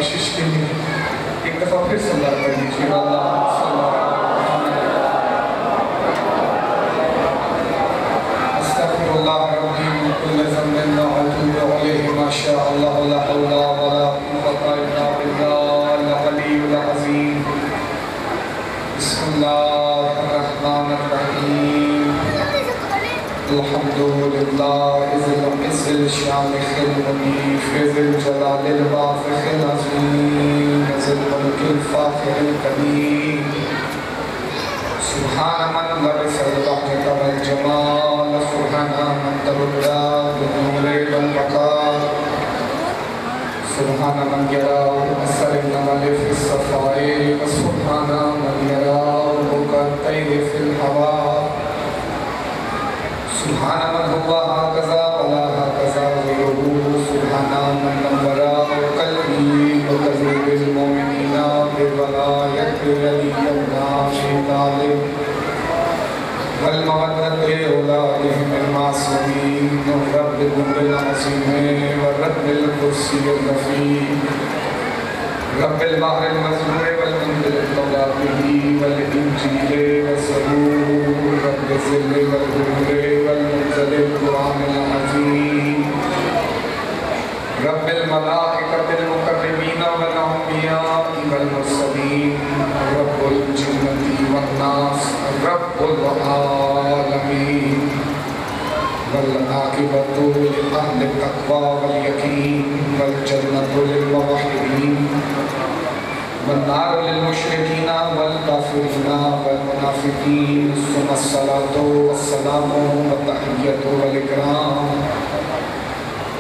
بخشش کے لیے ایک دفعہ پھر صلوات پڑھ لیجیے اللہم صلی استغفر اللہ ربی من کل ذنب واتوب الیہ ما شاء اللہ لا حول ولا قوة الا باللہ العلی العظیم بسم اللہ الرحمن الرحیم الحمدللہ ذی الشان المنیف ذی الجلال الوافق العظیم ذی الملک الفاخر القدیم سبحان من لبس البهجة والجمال سبحان من تبدى بالنور والبقاء سبحان من يرى أثر النمل في الصفاء وسبحان من يرى بكى الطير في الهواء سبحان من هو هكذا ولا هكذا غيره سبحان من نور قلبي وقلوب المؤمنين بالولاية ولي الله طالب والمودة لأولادهم المعصومين رب الجند العظيم ورب الكرسي الرفيع رب البحر المسجور والمنزل التوراة والإنجيل والزبور رب الظل والهور والمنزل القرآن العظيم رب الملائكة المقربين والأنبياء والمرسلين رب الجنة والناس رب العالمين والعاقبة لأهل التقوى واليقين والجنة للموحدين والنار للمشركين والكافرين والمنافقين ثم الصلاة والسلام والتحية والإكرام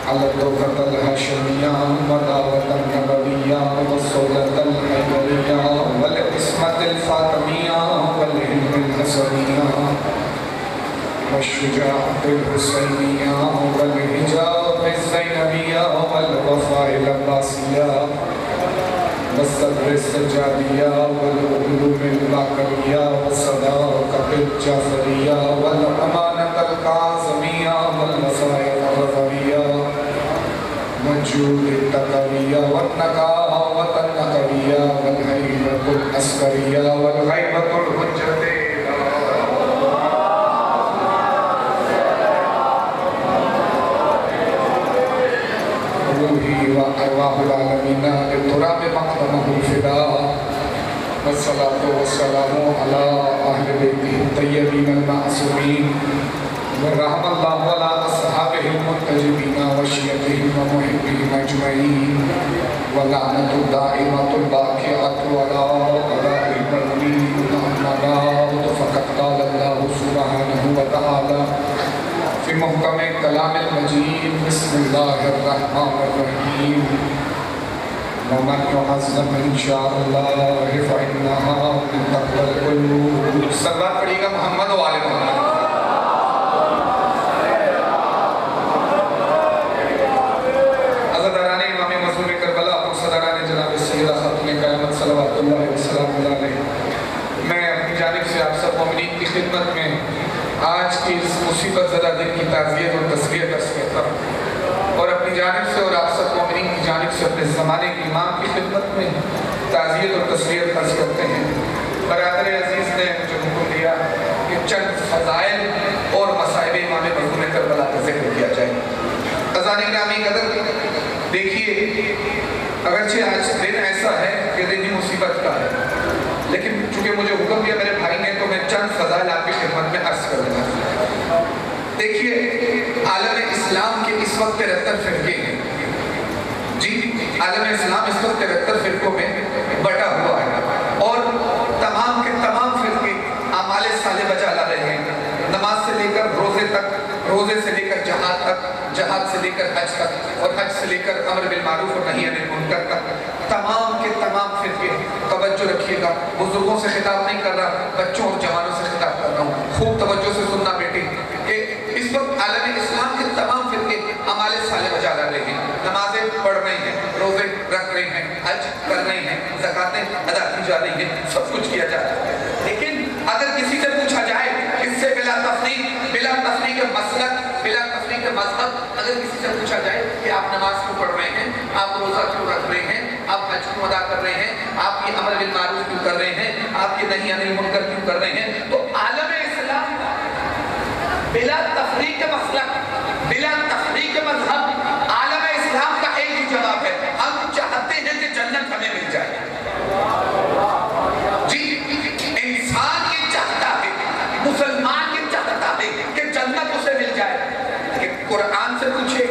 على الدوحة الهاشمية ودعوة النبوية والصولة الحيدرية والقسمة الفاطمية والعلم الحسنية والشجاعة الحسينية والحجاب الزينبية والوفاء العباسية والصدر السجادية والعلوم الباقرية والصداقة الجعفرية والأمانة القاسمية والوصايا الرضوية والجود التقوية والنقاوة النقوية والهيبة العسكرية والغيبة الحجة وأرواح العالمين للتراب مقدمه الفداء والصلاة والسلام على أهل بيته الطيبين المعصومين ورحم الله على أصحابه المنتجبين وشيعتهم ومحبهم أجمعين ولعنة الدائمة الباقية على أعدائهم المؤمنين أما بعد فقد قال الله سبحانه وتعالى في محكم كلام المجيد بسم الله الرحمن الرحيم ومن يعظم إن شاء الله فإنها من تقوى القلوب صلوات پڑھیے گا محمد و آل محمد عزاداران امام معصوم کربلا پرسداران جناب سیدہ خاتون قیامت صلوات اللہ وسلام علیہ میں اپنی جانب سے آپ سب مومنین کی خدمت میں آج کی اس مصیبت زدہ دن کی تعزیت اور تسلیت عرض کرتا ہوں اور اپنی جانب سے اور آپ سب مومنین کی جانب سے اپنے زمانے کے امام کی خدمت میں تعزیت اور تسلیت عرض کرتے ہیں برادر عزیز نے مجھے حکم دیا کہ چند فضائل اور مصائب امام معصوم کربلا کا ذکر کیا جائے اذان گرامی قدر دیکھیے اگرچہ آج دن ایسا ہے کہ دن مصیبت کا ہے لیکن چونکہ مجھے حکم دیا میرے بھائی نے تو میں چند فضائل آپ کی خدمت میں عرض کر دوں گا دیکھیے عالم اسلام کے اس وقت 73 فرقے ہیں جی عالم اسلام اس وقت 73 فرقوں میں بٹا ہوا ہے اور تمام کے تمام فرقے اعمال صالح بجا لا رہے ہیں نماز سے لے کر روزے تک روزے سے لے کر جہاد تک جہاد سے لے کر حج تک اور حج سے لے کر امر بالمعروف اور نہی عن المنکر تک تمام کے تمام فرقے توجہ رکھیے گا بزرگوں سے خطاب نہیں کر رہا بچوں اور جوانوں سے خطاب کر رہا ہوں خوب توجہ سے سننا بیٹے کہ اس وقت عالم اسلام کے تمام فرقے اعمال صالح بجا لا رہے ہیں نمازیں پڑھ رہے ہیں روزے رکھ رہے ہیں حج کر رہے ہیں زکاتیں ادا کی جا رہی ہیں سب کچھ کیا جا رہا ہے لیکن اگر کسی سے پوچھا جائے اس سے بلا تفریق مسلک بلا تفریق مذہب اگر کسی سے پوچھا جائے کہ آپ نماز کیوں پڑھ رہے ہیں آپ روزہ کیوں رکھ رہے ہیں آپ حج کیوں ادا کر رہے ہیں, آپ یہ امر بالمعروف کیوں کر رہے ہیں, آپ یہ نہی عن المنکر کیوں کر رہے ہیں. تو عالم اسلام بلا تفریق مسلک, بلا تفریق مذہب, عالم اسلام کا ایک ہی جواب ہے, ہم چاہتے ہیں کہ جنت ہمیں مل جائے. جی, انسان یہ چاہتا ہے, مسلمان یہ چاہتا ہے کہ جنت اسے مل جائے. کہ قرآن سے پوچھے,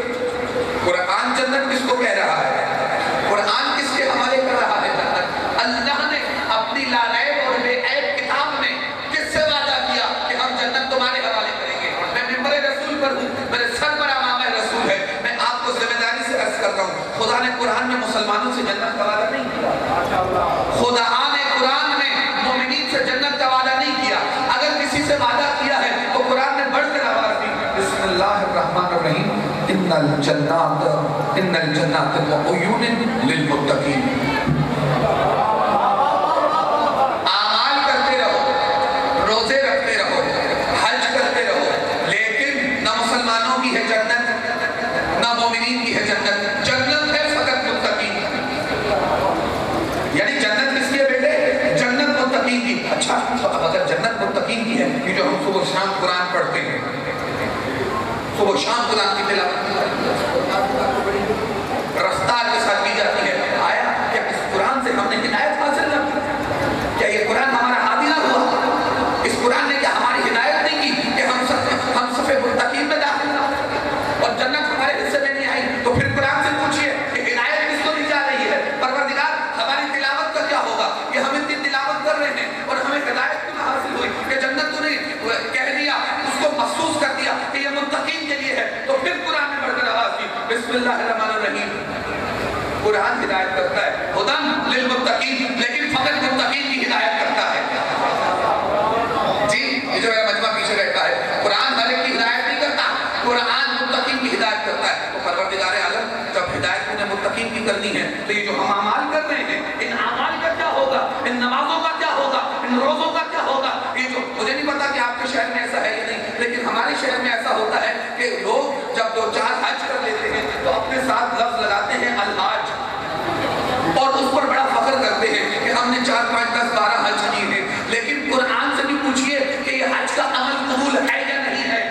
قرآن جنت کس کو کہہ رہا ہے, قرآن کس کے حوالے کر رہا ہے جنت. اللہ نے اپنی لا ریب اور بے عیب کتاب میں کس سے وعدہ کیا کہ ہم جنت تمہارے حوالے کریں گے. میں ممبر رسول پر ہوں, میرے سر پر امامہ رسول ہے, میں آپ کو ذمہ داری سے عرض کرتا ہوں, خدا نے قرآن میں مسلمانوں سے جنت کا وعدہ نہیں کیا. خدا نے قرآن میں مومنین سے جنت کا وعدہ نہیں کیا. اگر کسی سے وعدہ کیا ہے تو قرآن نے بڑھ کر آواز دی, بسم اللہ الرحمن الرحیم, ان الجنات وعیون للمتقین. اعمال کرتے رہو, روزے رکھتے رہو, حج کرتے رہو, لیکن نہ مسلمانوں کی ہے جنت, نہ مومنین کی ہے جنت. جنت ہے فقط متقین. یعنی جنت کس کی ہے بیٹے, جنت متقین کی. اچھا, تو اب اگر جنت متقین کی ہے, یہ جو ہم صبح شام قرآن پڑھتے ہیں, صبح شام قرآن کی تلاوت رفتار کے ساتھ کی جاتی ہے, آیا کیا اس قرآن سے ہم نے ہدایت حاصل نہ کی؟ کیا یہ قرآن ہمارا ہادی نہ ہوا؟ اس قرآن نے کیا ہماری ہدایت نہیں کی کہ ہم صف متقین میں داخل نہ ہو اور جنت ہمارے حصے میں نہیں آئی؟ تو پھر قرآن سے پوچھئے کہ ہدایت کس کو دی جا رہی ہے. پروردگار ہماری تلاوت کا کیا ہوگا کہ ہم اتنی تلاوت کر رہے ہیں اور ہمیں ہدایت کیوں نہ حاصل ہوئی کہ جنت تو نے کہہ دیا, اس کو محسوس کر دیا کہ یہ متقین کے لیے ہے. تو پھر قرآن نے بڑھ کر آواز دی, بسم اللہ الرحمن الرحیم. قرآن ہدایت کرتا ہے ہدی للمتقین, لیکن فقط متقین کی ہدایت کرتا ہے. جی, یہ جو ہے مجمع پیچھے رہتا ہے, قرآن ہر ایک کی ہدایت نہیں کرتا, قرآن متقین کی ہدایت کرتا ہے. تو پروردگار عالم جب ہدایت انہیں متقین کی کرنی ہے, تو یہ جو ہم اعمال کر رہے ہیں, ان اعمال کا کیا ہوگا, ان نمازوں کا کیا ہوگا, ان روزوں کا کیا ہوگا. یہ جو مجھے نہیں پتا کہ آپ کے شہر میں ایسا ہے یا نہیں, لیکن ہمارے شہر میں ایسا ہوتا ہے کہ لوگ جب 2-4 حج کر لیتے ہیں تو اپنے ساتھ لفظ لگاتے ہیں الحاج, اور اس پر بڑا فخر کرتے ہیں کہ ہم نے 4, 5, 10, 12 حج کیے ہیں. لیکن قرآن سے بھی پوچھئے کہ یہ حج کا عمل قبول ہے یا نہیں ہے.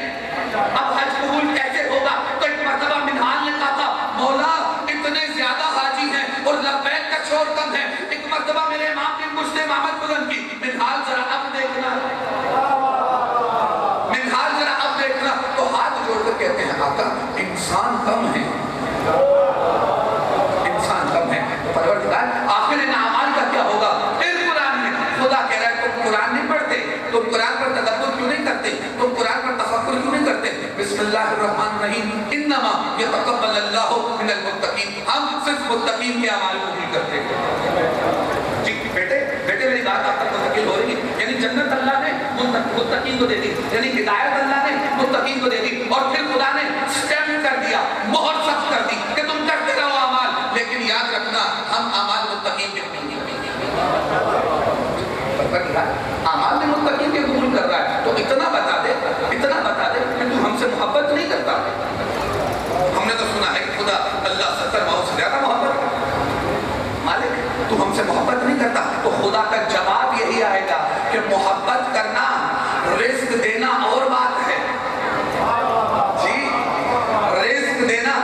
اب حج قبول کیسے ہوگا؟ تو ایک مرتبہ منہال نے کہا تھا, مولا اتنے زیادہ حاجی ہیں اور لبیک کا شور کم ہے. ایک مرتبہ میرے امام نے مجھ امامت بلند کی, منہال ذرا اب دیکھنا, منہال ذرا اب دیکھنا. تو ہاتھ جوڑ کر کہتے ہیں, آقا انسان کم ہے, انسان کم ہے. پروردگار آخر ان اعمال کا کیا ہوگا؟ پھر قرآن میں خدا کہہ رہا ہے, تم قرآن نہیں پڑھتے, تم قرآن پر تدبر کیوں نہیں کرتے, تم قرآن پر تفکر کیوں نہیں کرتے. بسم اللہ الرحمن الرحیم, انما یتقبل اللہ من المتقین. ہم صرف متقین کے اعمال قبول کرتے ہیں. جی بیٹے, میری بات آپ تک منتقل ہو رہی ہے. یعنی جنت اللہ نے متقین کو دے دی, یعنی ہدایت اللہ نے متقین کو دے دی, اور پھر خدا نے اسٹیمپ کر دیا, مہر سخت کر دی کہ تم کرتے رہو اعمال, لیکن یاد رکھنا ہم اعمال متقین کے قبول اعمال میں متقین کے قبول کر رہا ہے. تو اتنا بتا دے کہ تو ہم سے محبت نہیں کرتا. ہم نے تو سنا ہے کہ خدا اللہ 70 ماؤں سے زیادہ محبت, مالک تو ہم سے محبت نہیں کرتا. تو خدا کا جواب یہی آئے گا کہ محبت کرنا, رزق دینا اور بات ہے. جی, رزق دینا,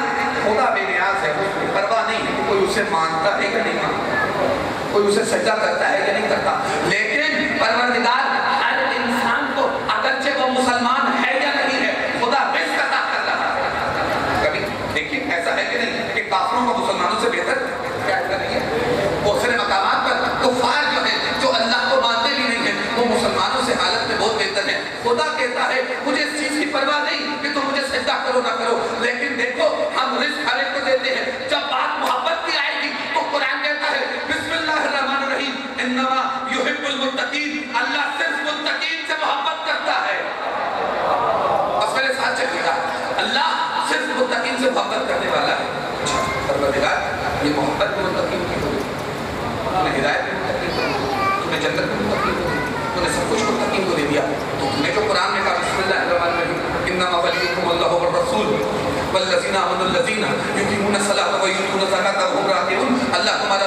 خدا بے نیاز ہے, اس کی پرواہ نہیں ہے کہ کوئی اسے مانتا ہے کہ نہیں مانتا, کوئی اسے سجدہ کرتا ہے کہ نہیں کرتا. لیکن پروردگار ہر انسان کو, اگرچہ وہ مسلمان ہے یا نہیں ہے, خدا رزق عطا کر رہا ہے. کبھی دیکھیے ایسا ہے کہ نہیں کہ کافروں کو مسلمانوں سے بہتر کیا نہیں ہے. بہت سارے مقامات پر کفار جو ہیں, جو اللہ کو مانتے بھی نہیں ہیں, وہ مسلمانوں سے حالت میں بہت بہتر ہے. خدا کہتا ہے مجھے اس چیز کی پرواہ نہیں کہ تم مجھے سجدہ کرو نہ کرو, لیکن دیکھو ہم رزق ہر ایک کو دیتے ہیں. جب بات محبت کی آئے گی تو قرآن کہتا ہے بسم اللہ الرحمن الرحیم, انما یحب المتقین, اللہ صرف متقین سے محبت کرتا ہے. بس میرے ساتھ چلیے گا, اللہ صرف متقین سے محبت کرنے والا ہے. پروردگار یہ محبت متقین کی ہوگی, تم نے ہدایت متقین کو, تم نے جنت متقین کو, تم نے سب کچھ متقین کو دے دیا. تو تم نے جو قرآن میں کہا بسم اللہ الرحمن الرحیم, انما ولیکم اللہ والرسول والذین آمنوا الذین یقیمون الصلاۃ ویؤتون الزکاۃ وهم راکعون, اللہ تمہارا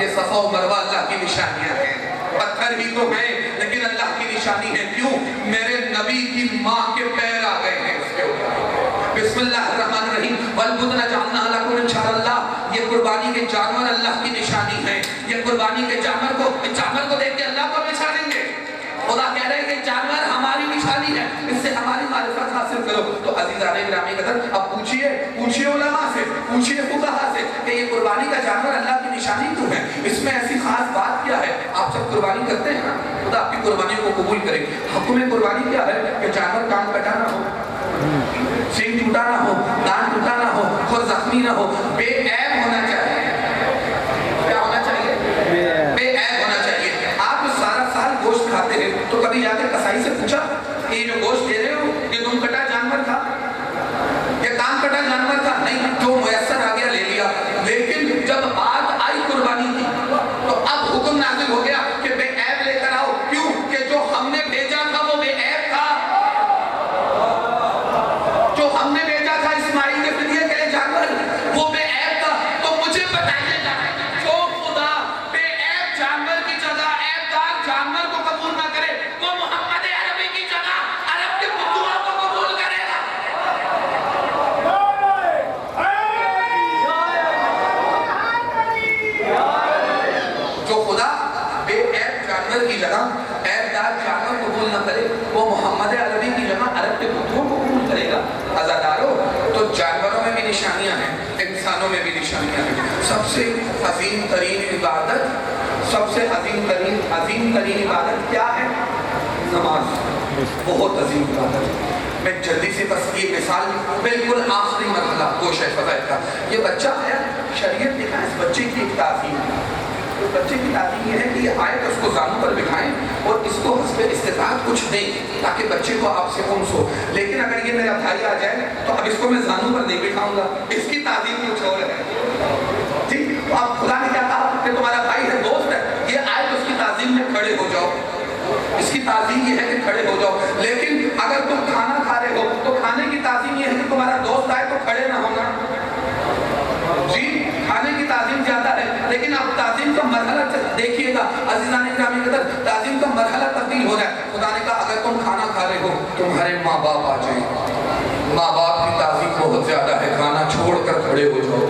یہ صفا و مروہ اللہ کی نشانیاں ہیں، پتھر ہی تو ہیں لیکن اللہ کی نشانی ہے. کیوں؟ میرے نبی کی ماں کے پیر آ گئے ہیں اس کے اوپر. بسم اللہ الرحمن الرحیم. والبدن جعلناها لكم ان شاء اللہ. یہ قربانی کے جانور اللہ کی نشانی ہے. یہ قربانی کے جانور کو دیکھ کے اللہ کو پہچانیں گے. خدا کہہ رہے ہیں کہ جانور ہماری نشانی ہے، اس سے ہماری معرفت حاصل کرو. تو عزیزان گرامی قدر، اب پوچھئے علماء سے، پوچھئے فقہاء سے کہ یہ قربانی کا جانور اللہ کی نشانی کیوں ہے؟ اس میں ایسی خاص بات کیا ہے؟ آپ سب قربانی کرتے ہیں نا، خدا آپ کی قربانیوں کو قبول کرے. حکم قربانی کیا ہے؟ کہ جانور کان کٹا نہ ہو، سینگ ٹوٹا نہ ہو، دان ٹوٹا نہ ہو، خود زخمی نہ ہو، بے عیب ہونا چاہیے. کیا ہونا چاہیے؟ بے عیب ہونا چاہیے. آپ سارا سال گوشت کھاتے ہیں تو کبھی جا کے کسائی سے پوچھا کہ یہ جو گوشت دے رہے ہو یہ دم کٹا جانور تھا، یہ کان کٹا جانور تھا؟ نہیں، جو میسر آ گیا لے لیا. لیکن جب بات آئی قربانی کی تو اب حکم نازل ہو گیا کہ بے عیب لے کر آؤ. کیوں؟ کہ جو ہم نے بھیجا تھا وہ بے عیب تھا. جو ہم نے بھیجا تھا اسماعیل کے فدیے کے لیے جانور، وہ بے عیب تھا. تو مجھے بتائیے گا، جو خدا بے عیب جانور کی جگہ عیب دار جانور کو قبول نہ کرے، وہ محمد عربی کی جگہ عرب کے بدعا کو قبول کرے گا. جو خدا بے عیب جانور کی جگہ عیب دار جانور قبول نہ کرے، وہ محمد عربی کی جگہ عرب کے بدعا کو قبول کرے گا. عزادارو، تو جانوروں میں بھی نشانیاں ہیں، انسانوں میں بھی نشانیاں ہیں. سب سے عظیم ترین عبادت، سب سے عظیم ترین عبادت کیا ہے؟ نماز. بہت عظیم عبادت. میں جلدی سے بس یہ مثال، بالکل آخری مرحلہ گوشہ فضائل کا. یہ بچہ ہے، شریعت نے کہا اس بچے کی ایک تعظیم ہے. تو بچے کی تعلیم یہ ہے کہ یہ آئے تو اس کو زانوں پر بٹھائیں اور اس کو حسب استطاعت کچھ دیں تاکہ بچے کو آپ سے انس ہو. لیکن اگر یہ میرا بھائی آ جائے تو اب اس کو میں زانوں پر نہیں بٹھاؤں گا، اس کی تعلیم کچھ اور ہے. ٹھیک، تو اب خدا نے کیا کہا کہ تمہارا بھائی ہے، دوست ہے، یہ آئے تو اس کی تعظیم میں کھڑے ہو جاؤ. اس کی تعظیم یہ ہے کہ کھڑے ہو جاؤ. لیکن اگر تم کھانا کھا رہے ہو تو کھانے کی تعظیم یہ ہے کہ تمہارا دوست آئے تو کھڑے نہ ہونا. جی، کھانے کی تعظیم زیادہ ہے، لیکن آپ تعظیم کا مرحلہ دیکھیے گا. عزیزان گرامی قدر، تعظیم کا مرحلہ تبدیل ہو رہا ہے. خدا نے کہا اگر تم کھانا کھا رہے ہو تمہارے ماں باپ آ جائیں. ماں باپ کی تعظیم بہت زیادہ ہے. کھانا چھوڑ کر کھڑے ہو جاؤ.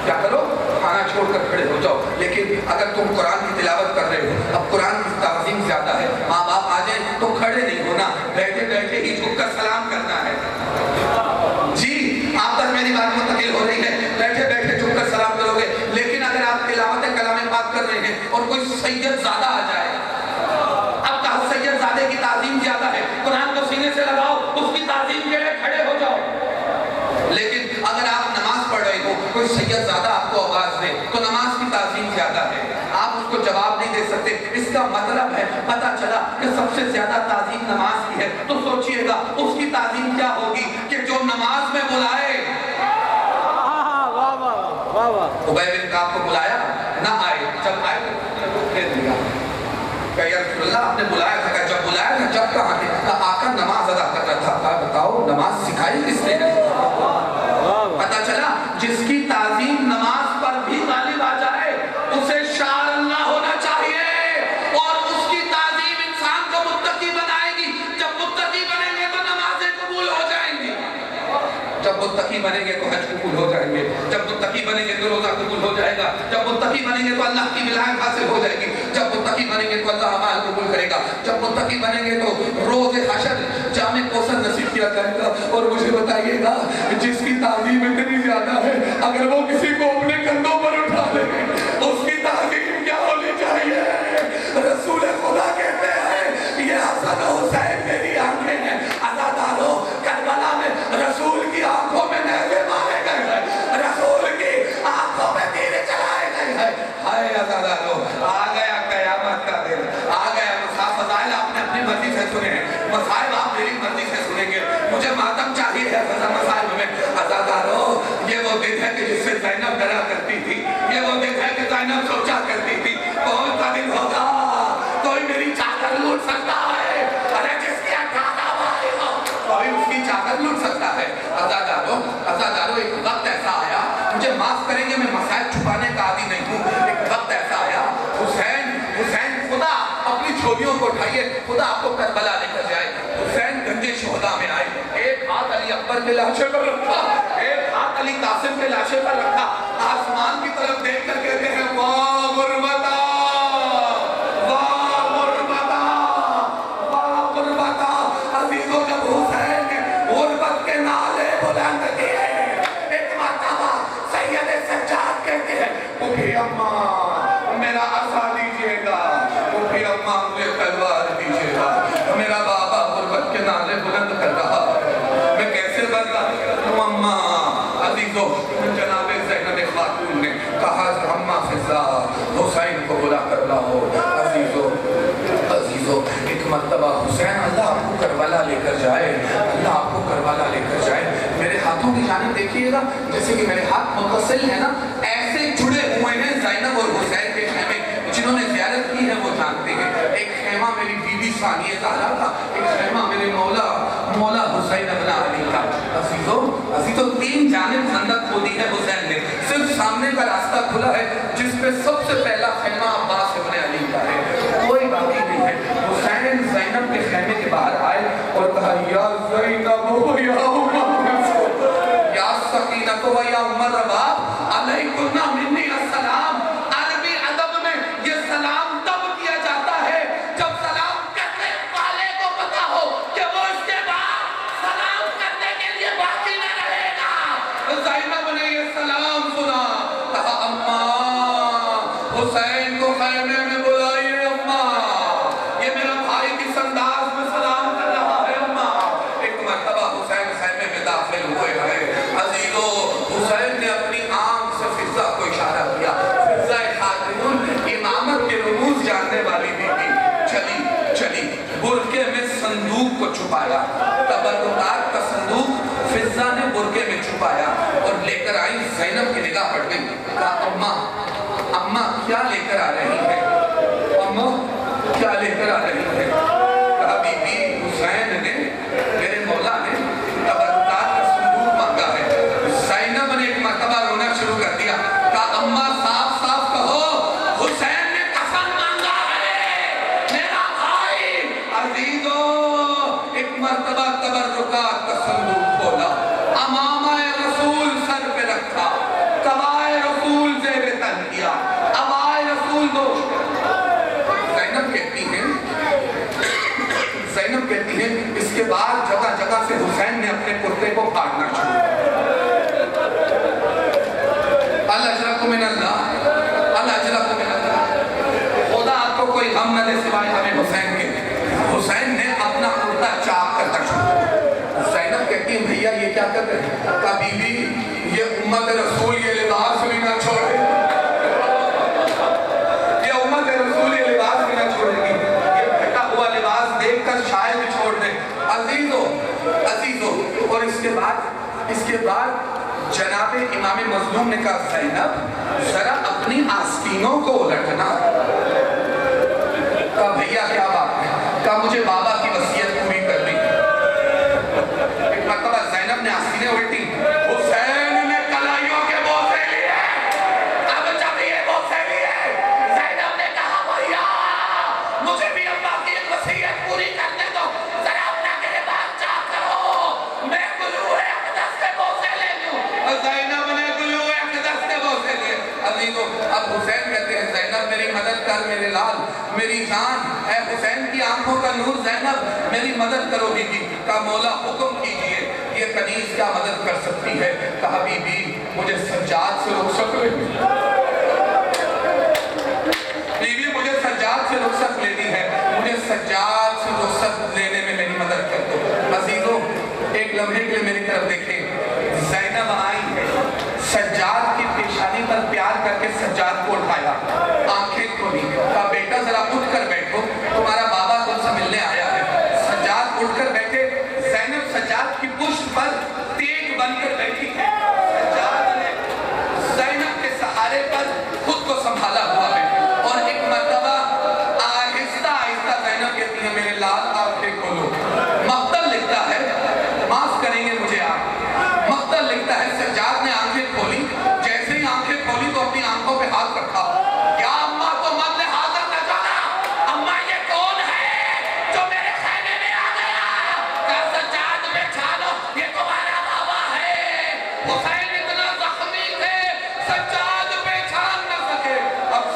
کیا کرو؟ کھانا چھوڑ کر کھڑے ہو جاؤ. لیکن اگر تم قرآن کی تلاوت کر رہے ہو، اب قرآن کی تعظیم زیادہ ہے، ماں باپ آ جائیں تو کھڑے نہیں ہونا، بیٹھے بیٹھے ہی جھک کر سلام کرنا ہے. جی، آپ تک میری بات منتقل ہو رہی ہے، بیٹھے بیٹھے جھک کر سلام کرو گے. لیکن اگر آپ تلاوت کلام پاک کر رہے ہیں اور کوئی سید زادہ آ جائے، اب کہا سید زادے کی تعظیم زیادہ ہے، قرآن کو سینے سے لگاؤ، اس کی تعظیم کے لیے کھڑے ہو جاؤ. لیکن اگر آپ نماز پڑھ رہے ہو، کوئی سید زادہ آپ کو آواز دے تو نماز کی تعظیم زیادہ ہے، آپ اس کو جواب نہیں دے سکتے. اس کا مطلب ہے پتہ چلا کہ سب سے زیادہ تعظیم نماز کی ہے. تو سوچئے گا اس کی تعظیم کیا ہوگی کہ جو نماز میں بلائے. ابی بن کعب کو بلایا، نہ آئے، جب آئے تو پھیر دیا کہ یا رسول اللہ آپ نے بلایا تھا. کہ جب بلایا تھا جب کہاں تھے؟ کہ آقا نماز ادا کر رہا تھا. کہا بتاؤ نماز سکھائی کس نے؟ پتہ چلا جس کی تعظیم نماز پر بھی غالب آ جائے اسے شعار اللہ ہونا چاہیے، اور اس کی تعظیم انسان کو متقی بنائے گی. جب متقی بنیں گے تو نمازیں قبول ہو جائیں گی، جب متقی بنیں گے تو حج قبول ہو جائیں گے، جب متقی بنیں گے تو روزہ قبول ہو جائے گا، جب متقی بنیں گے تو اللہ کی ولایت حاصل ہو جائے گی، جب متقی بنیں گے تو اللہ اعمال قبول کرے گا، جب متقی بنیں گے تو روز حشر جامع کوثر نصیب کیا جائے گا. اور مجھے بتائیے گا جس کی تعظیم اتنی زیادہ ہے اگر وہ کسی کو اپنے کندھوں پر اٹھا لے اس کی تعظیم کیا ہونی چاہیے؟ رسول خدا کہتے ہیں یہ حسن و حسین میری آنکھیں ہیں. عزادارو، کربلا میں رسول کی آنکھوں میں نیزے مارے گئے ہیں، رسول کی آنکھوں میں تیر چلائے گئے ہیں. ہائے عزادارو، آ گیا قیامت کا دن، آ گیا. فضائل آپ نے اپنی مرضی سے سنے ہیں، مسائل آپ میری مرضی سے سنیں گے. مجھے ماتم چاہیے ہے مسائل میں. عزادارو، یہ وہ دن ہے کہ جس سے زینب ڈرا کرتی تھی، یہ وہ دن ہے کہ زینب سوچا کرتی تھی کون سا دن ہوگا کوئی میری چادر لوٹ سکتا ہے. ارے جس کی 18 باری ہو کوئی اس کی چادر لوٹ سکتا ہے. عزادارو، ایک وقت ایسا آیا، مجھے معاف کریں گے میں مسائل چھپانے کا عادی اٹھائیے، خدا آپ کو کربلا لے کر جائے۔ حسین گنجے شہداء میں آئے، ایک ہاتھ علی اکبر کے لاشے پر رکھا، ایک ہاتھ علی قاسم کے لاشے پر رکھا، آسمان کی طرف دیکھ کر کہتے ہیں واہ غربتا، واہ غربتا، واہ غربتا۔ عزیزوں جب حسین نے غربت کے نعرے بلند کیے، ایک مرتبہ سید سجاد کہتے ہیں پھوپھی اماں میرا عصا دیجئے گا، پھوپھی اماں مجھے تلوار دیجئے گا، میرا بابا غربت کے نعرے بلند کر رہا ہے، میں کیسے برداشت کروں اماں۔ عزیزوں جناب زینب خاتون نے کہا اماں فضا حسین کو بلا کر لاؤ۔ عزیزوں ایک مرتبہ حسین اللہ آپ کو کربلا لے کر جائے، اللہ آپ کو کربلا لے کر جائے۔ میرے ہاتھوں کی جانب دیکھیے گا، جیسے کہ میرے ہاتھ متصل ہے نا، ایسے جڑے ہوئے ہیں زینب اور حسین کے خیمے۔ جنہوں نے زیارت کی ہے وہ جانتے ہیں، ایک خیمہ میری بی بی ثانیہ زہرا کا، ایک خیمہ میرے مولا حسین ابن علی کا۔ عزیزوں تین جانب خندق کھودی ہے حسین نے، صرف سامنے کا راستہ کھلا ہے جس پہ سب سے پہلا خیمہ عباس ابن علی کا ہے، کوئی باقی نہیں ہے۔ حسین زینب کے خیمے کے باہر آئے اور کہا یا زینب یا یا سکینہ و یا مرباب علیکم منی السلام۔ عربی ادب میں یہ سلام تب کیا جاتا ہے جب سلام کرنے والے کو پتا ہو کہ وہ اس کے بعد سلام کرنے کے لیے باقی نہ رہے گا۔ زینب نے یہ سلام سنا، کہا اماں حسین کو خیمے میں بلائیے اماں، یہ میرا بھائی کس انداز میں سلام کر رہا ہے اماں۔ ایک مرتبہ حسین خیمے میں داخل ہوئے ہیں۔ عزیزو حسین نے اپنی آنکھ سے فضا کو اشارہ کیا، فضا خاتون امامت کے رموز جاننے والی بھی تھی، چلی برقعے میں صندوق کو چھپایا، تبرکات کا صندوق فضا نے برقعے میں چھپایا اور لے کر آئی۔ زینب کی نگاہ پڑ گئی، کہا اماں کیا لے کر آ رہی ہے، اماں کیا لے کر آ رہی ہے۔ کہا بی بی حسین نے میرے مولا نے تبرکات کا صندوق مانگا ہے۔ زینب نے ایک مرتبہ رونا شروع کر دیا، کہا اماں صاف صاف کہو حسین نے کفن مانگا ہے میرا بھائی۔ عزیزو ایک مرتبہ تبرکات کا صندوق کھولا، امامہ رسول سر پہ رکھا، قبائے رسول زیب تن کیا، ابائے رسول دوش کر۔ زینب کہتی ہے اس کے بعد جگہ جگہ سے حسین نے اپنے کرتے کو پھاڑنا شروع الاجرکم من اللہ، الاجرکم من اللہ، خدا آپ کو کوئی غم نہ دے سوائے ہمیں حسین کے۔ حسین نے اپنا کرتا چاک کرتا شروع۔ زینب کہتی ہے بھیا یہ کیا کر رہے ہیں؟ کہا بی بی یہ امت رسول یہ لباس بھی نہ چھوڑے، یہ امت رسول یہ لباس بھی نہ چھوڑے گی، یہ پھٹا ہوا لباس دیکھ کر شاید چھوڑ دیں۔ عزیزو اور اس کے بعد جناب امام مظلوم نے کہا زینب ذرا اپنی آستینوں کو الٹنا۔ کہا بھیا کیا بات ہے؟ کہا مجھے بابا کی وصیت پوری کرنی۔ ایک مرتبہ زینب نے آستینیں الٹی، حسین نے کلائیوں کے بوسے لیے، اب جب یہ بوسے لیے زینب نے کہا بھیا مجھے بھی ابا کی ایک وصیت پوری کرنے دو، ذرا اپنا گریبان چاک کرو، میں گلوئے اقدس سے بوسے لے لوں۔ زینب نے گلوئے اقدس سے بوسے لیے۔ عزیزو اب حسین کہتے ہیں زینب میری مدد کر میرے لال، میری جان، اے حسین کی آنکھوں کا نور زینب میری مدد کرو بی بی۔ کہا مولا حکم کیجئے، یہ کنیز کیا مدد کر سکتی ہے؟ کہا بی بی مجھے سجاد سے رخصت لینی، بی بی مجھے سجاد سے رخصت لینی ہے، مجھے سجاد سے رخصت لینے میں میری مدد کر دو۔ عزیزو ایک لمحے کے لیے میری طرف دیکھیں، زینب آئی ہے، سجاد کی پیشانی پر پیار کر کے سجاد کو اٹھایا، آنکھیں کھولی، کہا بیٹا ذرا اٹھ کر بیٹھو، تمہارا بابا تم سے ملنے آیا ہے۔ سجاد اٹھ کر بیٹھے، زینب سجاد کی پشت پر تیغ بن کر بیٹھی ہے۔ سجاد نے زینب کے سہارے پر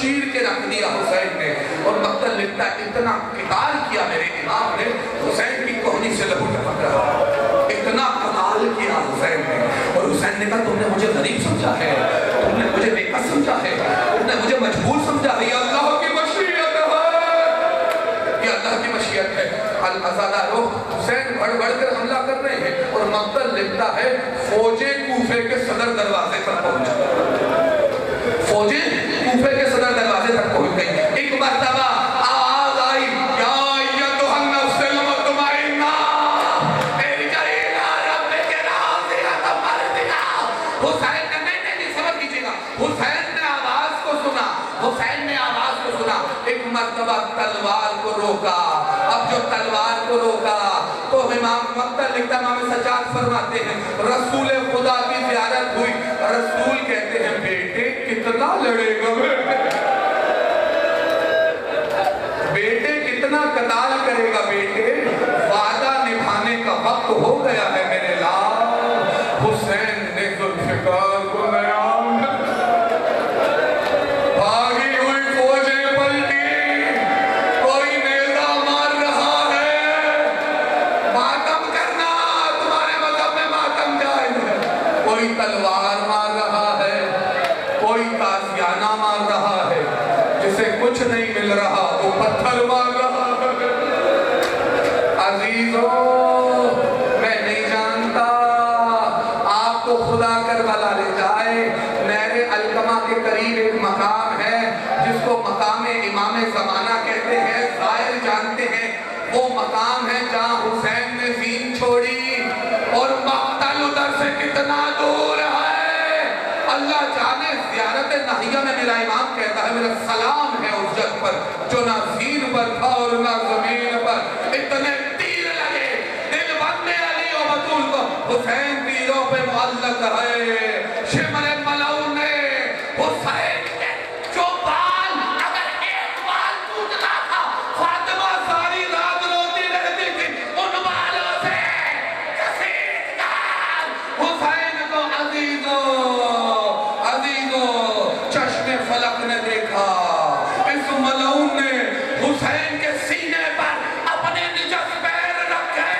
چیر کے رکھ دیا حسین نے. اور مقتل لکھتا ہے اتنا قتال کیا میرے امام نے, حسین کی کوہنی سے لہو ٹپک رہا, اتنا قتال کیا حسین نے. اور حسین نے کہا تم نے مجھے غریب سمجھا ہے, تم نے مجھے بے کس سمجھا ہے, تم نے مجھے مجبور سمجھا ہے, یہ اللہ کی مشیت ہے, یہ اللہ کی مشیت ہے. الازادارو حسین بڑھ بڑھ کر حملہ کر رہے ہیں اور مقتل لکھتا ہے فوجیں کوفے کے صدر دروازے پر پہنچ گئی, فوجیں کوفے کے صدر دروازے تک پہنچ گئی. ایک مرتبہ آواز آئی یا ایتھا النفس المطمئنہ ارجعی الی ربک راضیۃ مرضیہ. حسین نے نہیں سمجھ لیجیے گا, حسین نے آواز کو سنا, حسین نے آواز کو سنا. ایک مرتبہ تلوار کو روکا. اب جو تلوار کو روکا تو امام مقتل لکھتا, امام سجاد فرماتے ہیں رسول خدا کی زیارت ہوئی. رسول کہتے ہیں بیٹے کتنا لڑے گا, بیٹے کتنا قتال کرے گا, بیٹے وعدہ نبھانے کا وقت ہو گیا ہے میرے لال. حسین نے ذوالفقار کو نیام بھاگی ہوئی فوجیں پلٹی, کوئی نیزہ مار رہا ہے, ماتم کرنا تمہارے مذہب میں ماتم جائز ہے, کوئی تلوار مار رہا ہے, کوئی تازیانہ مار رہا ہے, جسے کچھ نہیں مل رہا وہ پتھر مار رہا ہے. عزیزو میں نہیں جانتا آپ کو خدا کربلا لے جائے. نہر القمہ کے قریب ایک مقام ہے جس کو مقام امام زمانہ کہتے ہیں, ظاہر جانتے ہیں. وہ مقام ہے جہاں حسین نے زین چھوڑی اور مقتل ادھر سے کتنا دور ہے اللہ جانے. زیارت نہیہ میں میرا امام کہتا ہے میرا سلام ہے اس جگ پر جو نہ زین پر تھا اور نہ زمین پر. اتنے تیر لگے دل بندے علی و بطول کو, حسین تیروں پہ معلق ہے. شمر ملعون نے حسین کے جو بال, اگر ایک بال ٹوٹنا تھا فاطمہ ساری رات روتی رہتی تھی ان بالوں سے کسیٹ کر حسین کو. عزیزو چشم فلک نے دیکھا اس ملعون نے حسین کے سینے پر اپنے نجس پیر رکھے,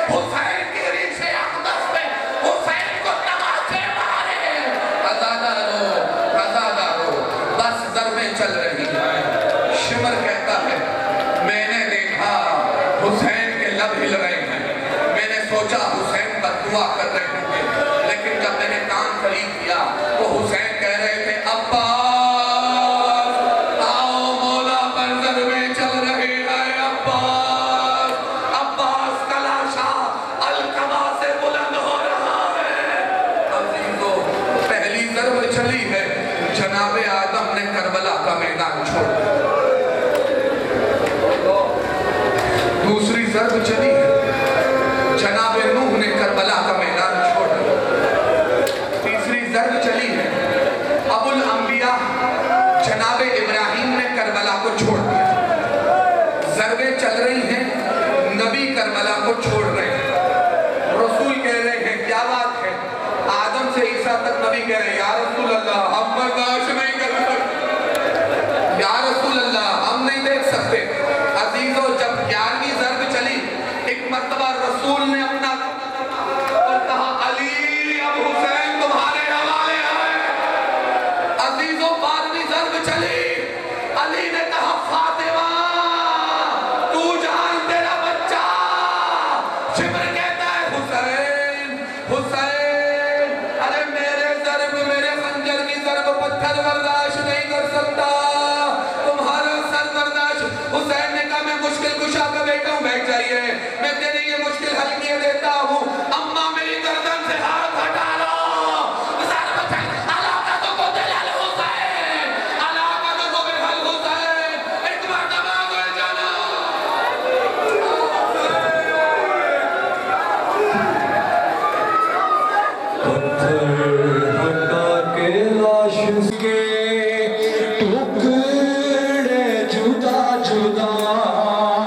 حسین کی ریش اقدس پہ حسین کو تماچے مارے. عزادارو بس ضربیں چل رہی ہیں. شمر کہتا ہے میں نے دیکھا حسین کے لب ہل رہے ہیں, میں نے سوچا حسین پر دعا کر رہے ہوں گے, لیکن جب میں نے کان قریب کیا تو حسین کہہ رہے تھے عباس آؤ مولا پر ضربیں چل رہی ہے. عباس, عباس کا لاشا القبا سے بلند ہو رہا ہے. عزیزو پہلی ضرب چلی ہے, جناب آدم نے کربلا کا میدان چھوڑ دیا. دوسری ضرب چلی ہے, جناب نوح نے کربلا کا میدان چھوڑ دیا. تیسری ضرب چلی ہے, ابو الانبیاء جناب ابراہیم نے کربلا کو چھوڑ دیا. ضربیں چل رہی ہیں, نبی کربلا کو چھوڑ رہے ہیں. رسول کہہ رہے ہیں کیا بات ہے, آدم سے عیسیٰ تک نبی کہہ رہے ہیں یا رسول اللہ ہم برداشت